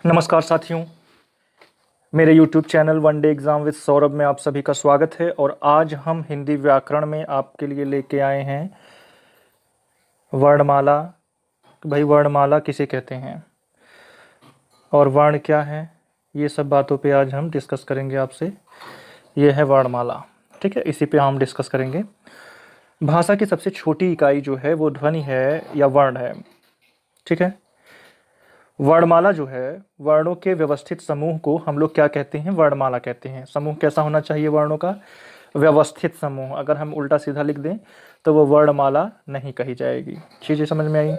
नमस्कार साथियों, मेरे YouTube channel one day exam with Saurabh में आप सभी का स्वागत है। और आज हम हिंदी व्याकरण में आपके लिए लेके आए हैं वर्णमाला। भाई वर्णमाला किसे कहते हैं और वर्ण क्या है, ये सब बातों पे आज हम डिस्कस करेंगे आपसे। ये है वर्णमाला, ठीक है, इसी पे हम डिस्कस करेंगे। भाषा की सबसे छोटी इकाई जो है वो ध्वनि है या वर्ण है, ठीक है। वर्णमाला जो है, वर्णों के व्यवस्थित समूह को हम लोग क्या कहते हैं, वर्णमाला कहते हैं। समूह कैसा होना चाहिए वर्णों का, व्यवस्थित समूह। अगर हम उल्टा सीधा लिख दें तो वो वर्णमाला नहीं कही जाएगी। चीज़ें समझ में आई।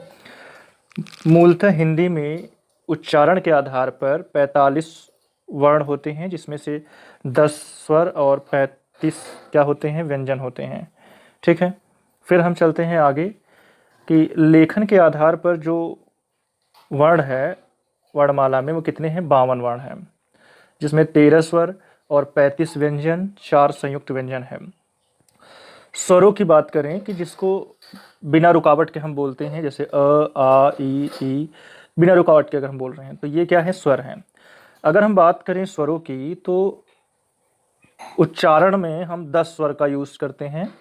मूलतः हिंदी में उच्चारण के आधार पर 45 वर्ण होते हैं, जिसमें से 10 स्वर और 35 क्या होते हैं, व्यंजन होते हैं, ठीक है। फिर हम चलते हैं आगे कि लेखन के आधार पर जो वर्ण है वर्णमाला में वो कितने हैं, 52 वर्ण हैं, जिसमें 13 स्वर और 35 व्यंजन, 4 संयुक्त व्यंजन है। स्वरों की बात करें कि जिसको बिना रुकावट के हम बोलते हैं, जैसे अ, आ, ई, बिना रुकावट के अगर हम बोल रहे हैं तो ये क्या है, स्वर हैं। अगर हम बात करें स्वरों की तो उच्चारण में हम 10 स्वर का यूज करते हैं,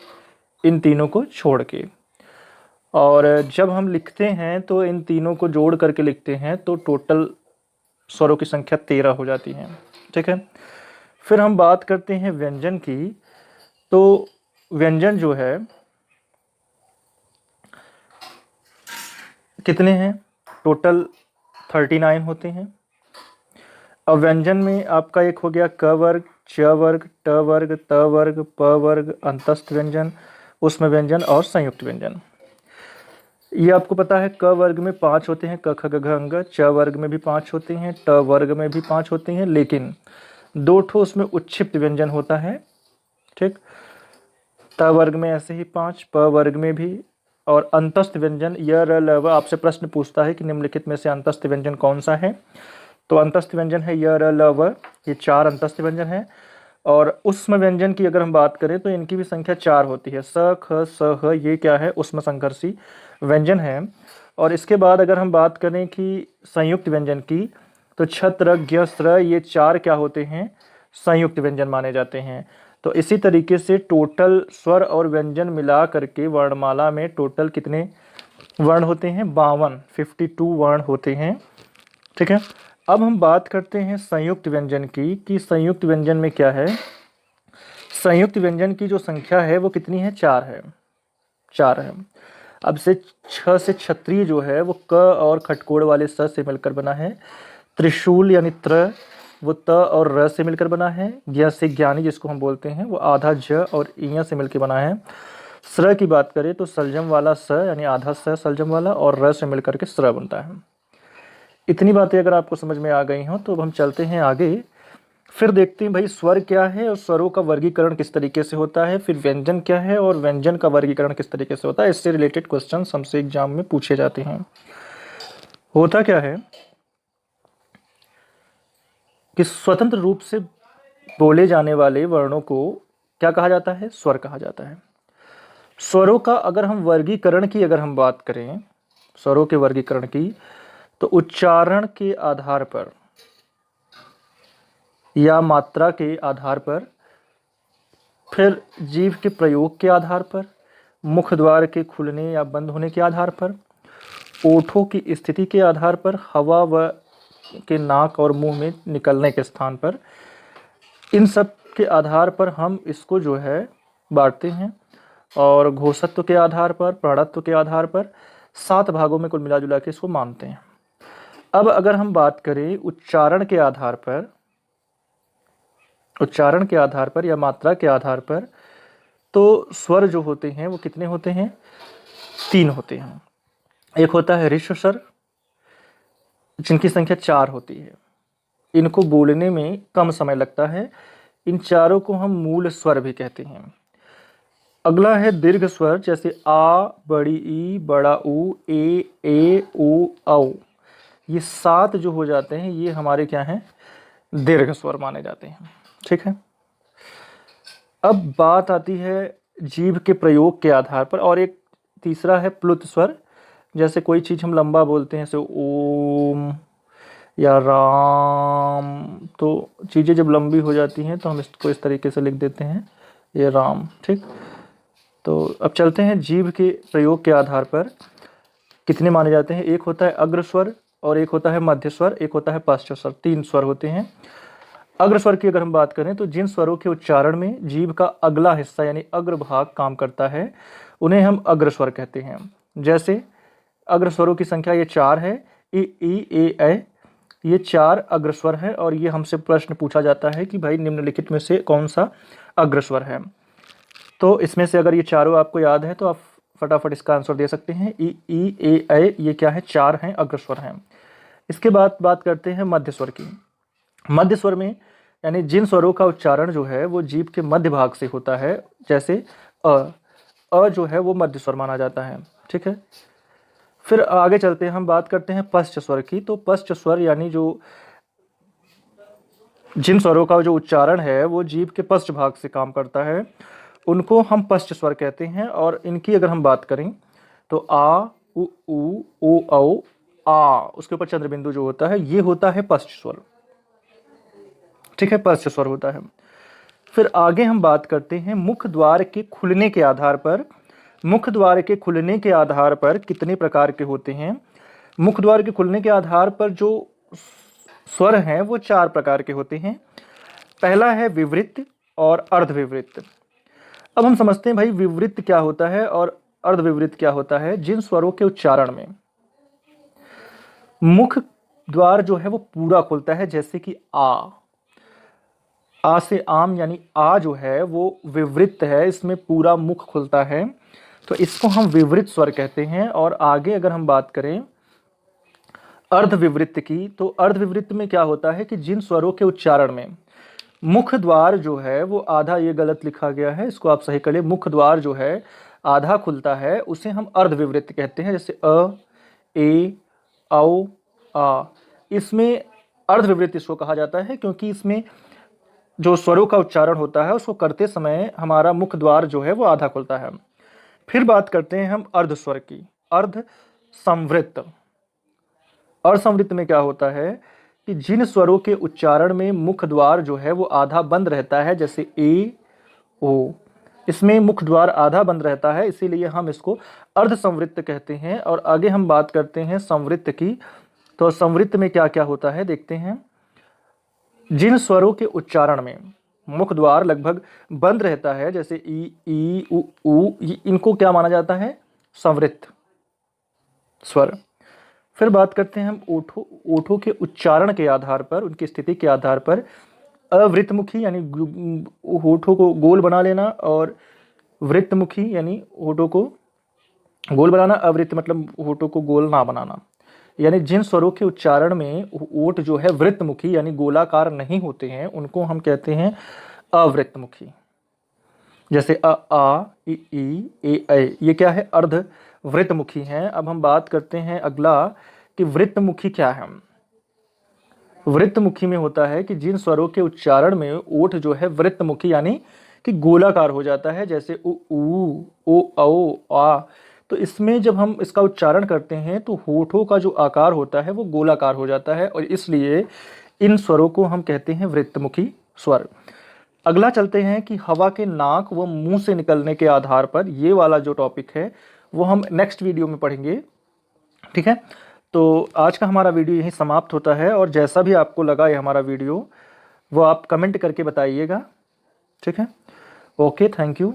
इन तीनों को छोड़ के। और जब हम लिखते हैं तो इन तीनों को जोड़ करके लिखते हैं तो टोटल स्वरों की संख्या 13 हो जाती है, ठीक है। फिर हम बात करते हैं व्यंजन की, तो व्यंजन जो है कितने हैं, टोटल 39 होते हैं। अब व्यंजन में आपका एक हो गया क वर्ग, च वर्ग, ट वर्ग, त वर्ग, प वर्ग, अंतस्थ व्यंजन, उष्म व्यंजन और संयुक्त व्यंजन। ये आपको पता है, क वर्ग में 5 होते हैं, क ख ग घ अंग। च वर्ग में भी 5 होते हैं, ट वर्ग में भी 5 होते हैं, लेकिन 2 ठो उसमें उच्छिप्त व्यंजन होता है, ठीक। त वर्ग में ऐसे ही 5, प वर्ग में भी। और अंतस्थ व्यंजन य र ल व, आपसे प्रश्न पूछता है कि निम्नलिखित में से अंतस्थ व्यंजन कौन सा है, तो अंतस्थ व्यंजन है य र ल व, ये 4 अंतस्थ व्यंजन है। और उष्म व्यंजन की अगर हम बात करें तो इनकी भी संख्या 4 होती है, स ख स ह, ये क्या है, उष्म संकर्षी व्यंजन है। और इसके बाद अगर हम बात करें कि संयुक्त व्यंजन की, तो छत्र ज्ञ स्र, ये 4 क्या होते हैं, संयुक्त व्यंजन माने जाते हैं। तो इसी तरीके से टोटल स्वर और व्यंजन मिला करके वर्णमाला में टोटल कितने वर्ण होते हैं, 52 वर्ण होते हैं, ठीक है। अब हम बात करते हैं संयुक्त व्यंजन की, कि संयुक्त व्यंजन में क्या है। संयुक्त व्यंजन की जो संख्या है वो कितनी है, 4 है, 4 है। अब से 6 से क्षत्रिय जो है वो क और खटकोड़ वाले स से मिलकर बना है। त्रिशूल यानी त्र, वो त और र से मिलकर बना है। ज्ञ से ज्ञानी जिसको हम बोलते हैं, वो आधा ज और इ से मिलकर बना है। स्र की बात करें तो सलजम वाला स यानी आधा स सलजम वाला, और र से मिलकर के स्र बनता है। इतनी बातें अगर आपको समझ में आ गई हों तो अब हम चलते हैं आगे। फिर देखते हैं भाई स्वर क्या है और स्वरों का वर्गीकरण किस तरीके से होता है, फिर व्यंजन क्या है और व्यंजन का वर्गीकरण किस तरीके से होता है। इससे रिलेटेड क्वेश्चन हमसे एग्जाम में पूछे जाते हैं। होता क्या है कि स्वतंत्र रूप से बोले जाने वाले वर्णों को क्या कहा जाता है, स्वर कहा जाता है। स्वरों का अगर हम वर्गीकरण की अगर हम बात करें, स्वरों के वर्गीकरण की, तो उच्चारण के आधार पर या मात्रा के आधार पर, फिर जीभ के प्रयोग के आधार पर, मुख द्वार के खुलने या बंद होने के आधार पर, ओठों की स्थिति के आधार पर, हवा व के नाक और मुंह में निकलने के स्थान पर, इन सब के आधार पर हम इसको जो है बांटते हैं। और घोषत्व के आधार पर, प्राणत्व के आधार पर 7 भागों में कुल मिला जुला के इसको मानते हैं। अब अगर हम बात करें उच्चारण के आधार पर, उच्चारण के आधार पर या मात्रा के आधार पर, तो स्वर जो होते हैं वो कितने होते हैं, 3 होते हैं। एक होता है ऋश्व स्वर, जिनकी संख्या 4 होती है, इनको बोलने में कम समय लगता है। इन चारों को हम मूल स्वर भी कहते हैं। अगला है दीर्घ स्वर, जैसे आ, बड़ी ई, बड़ा ऊ, ए उ, औ। ये 7 जो हो जाते हैं ये हमारे क्या हैं, दीर्घ स्वर माने जाते हैं, ठीक है। अब बात आती है जीभ के प्रयोग के आधार पर, और एक तीसरा है प्लुत स्वर। जैसे कोई चीज़ हम लंबा बोलते हैं, जैसे ओम, या राम। तो चीज़ें जब लंबी हो जाती हैं तो हम इसको इस तरीके से लिख देते हैं, ये राम। ठीक, तो अब चलते हैं जीभ के प्रयोग के आधार पर कितने माने जाते हैं। एक होता है अग्र स्वर, और एक होता है मध्य स्वर, एक होता है पश्च स्वर। 3 स्वर होते हैं। अग्र स्वर की अगर हम बात करें तो जिन स्वरों के उच्चारण में जीभ का अगला हिस्सा यानी अग्र भाग काम करता है उन्हें हम अग्र स्वर कहते हैं। जैसे अग्र स्वरों की संख्या ये 4 है, ई ए ये 4 अग्र स्वर है, और ये हमसे प्रश्न पूछा जाता है कि भाई निम्नलिखित में से कौन सा अग्र स्वर है। तो इसमें से अगर ये चारों आपको याद है तो आप फटाफट इसका आंसर दे सकते हैं। ई ए ये क्या है, 4 हैं, अग्र स्वर हैं। इसके बाद बात करते हैं मध्य स्वर की। मध्य स्वर में यानी जिन स्वरों का उच्चारण जो है वो जीभ के मध्य भाग से होता है, जैसे अ जो है वो मध्य स्वर माना जाता है। ठीक है, फिर आगे चलते हैं, हम बात करते हैं पश्च स्वर की। तो पश्च स्वर यानी जो जिन स्वरों का जो उच्चारण है वो जीभ के पश्च भाग से काम करता है उनको हम पश्च स्वर कहते हैं। और इनकी अगर हम बात करें तो आ, उ, ओ, औ, आ, उसके ऊपर चंद्र बिंदु जो होता है ये होता है पश्च स्वर। ठीक है, पश्च स्वर होता है। फिर आगे हम बात करते हैं मुख द्वार के खुलने के आधार पर। मुख द्वार के खुलने के आधार पर कितने प्रकार के होते हैं। मुख द्वार के खुलने के आधार पर जो स्वर हैं वो 4 प्रकार के होते हैं। पहला है विवृत और अर्धविवृत। अब हम समझते हैं भाई विवृत क्या होता है और अर्धविवृत क्या होता है। जिन स्वरों के उच्चारण में मुख द्वार जो है वो पूरा खुलता है, जैसे कि आ से आम यानी आ जो है वो विवृत है, इसमें पूरा मुख खुलता है, तो इसको हम विवृत स्वर कहते हैं। और आगे अगर हम बात करें अर्धविवृत की, तो अर्धविवृत में क्या होता है कि जिन स्वरों के उच्चारण में मुख द्वार जो है वो आधा, ये गलत लिखा गया है, इसको आप सही करिए, मुख द्वार जो है आधा खुलता है उसे हम अर्धविवृत कहते हैं। जैसे अ, ए, औ, आ, इसमें अर्धविवृत इसको कहा जाता है क्योंकि इसमें जो स्वरों का उच्चारण होता है उसको करते समय हमारा मुख द्वार जो है वो आधा खुलता है। फिर बात करते हैं हम अर्ध स्वर की, अर्ध संवृत। अर्ध संवृत में क्या होता है कि जिन स्वरों के उच्चारण में मुख द्वार जो है वो आधा बंद रहता है, जैसे ए, ओ, इसमें मुख द्वार आधा बंद रहता है, इसीलिए हम इसको अर्ध संवृत कहते हैं। और आगे हम बात करते हैं संवृत की। तो संवृत में क्या क्या होता है देखते हैं। जिन स्वरों के उच्चारण में मुख द्वार लगभग बंद रहता है, जैसे ई उ, इनको क्या माना जाता है, संवृत स्वर। फिर बात करते हैं हम ओठों के उच्चारण के आधार पर, उनकी स्थिति के आधार पर। अवृतमुखी यानी होठों को गोल बना लेना, और वृत्तमुखी यानी होठों को गोल बनाना, अवृत्त मतलब होठों को गोल ना बनाना। यानी जिन स्वरों के उच्चारण में ओठ जो है वृत्तमुखी यानी गोलाकार नहीं होते हैं उनको हम कहते हैं अवृत्तमुखी। जैसे आ, ई, ए, ये क्या है, अर्ध वृत्तमुखी हैं। अब हम बात करते हैं अगला कि वृत्तमुखी क्या है। वृत्तमुखी में होता है कि जिन स्वरों के उच्चारण में ओठ जो है वृत्तमुखी यानी कि गोलाकार हो जाता है, जैसे उ, ओ, औ, आ, तो इसमें जब हम इसका उच्चारण करते हैं तो होठों का जो आकार होता है वो गोलाकार हो जाता है, और इसलिए इन स्वरों को हम कहते हैं वृत्तमुखी स्वर। अगला चलते हैं कि हवा के नाक व मुंह से निकलने के आधार पर, ये वाला जो टॉपिक है वो हम नेक्स्ट वीडियो में पढ़ेंगे। ठीक है, तो आज का हमारा वीडियो यहीं समाप्त होता है, और जैसा भी आपको लगा ये हमारा वीडियो वो आप कमेंट करके बताइएगा। ठीक है, ओके, थैंक यू।